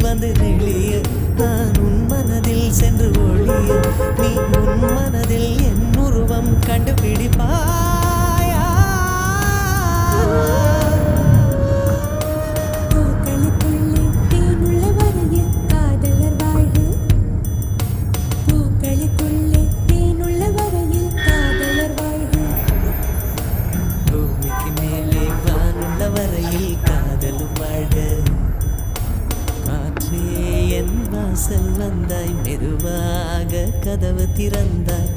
வந்து நெளிய நான் உன் மனதில் சென்று ஒளிய நீ உன் மனதில் என் உருவம் கண்டுபிடிப்பாயா பூக்களுக்குள்ளே தேனுள்ள வரையில் காதலர் வாழ்வு பூக்களுக்குள்ளே தேனுள்ள வரையில் காதலர் வாழ்வு பூமிக்கு மேலே வானுள்ள வரையில் காதலும் வாழ்க காற்றே என் வாசல் வந்தாய் மெதுவாக கதவு திறந்தாய்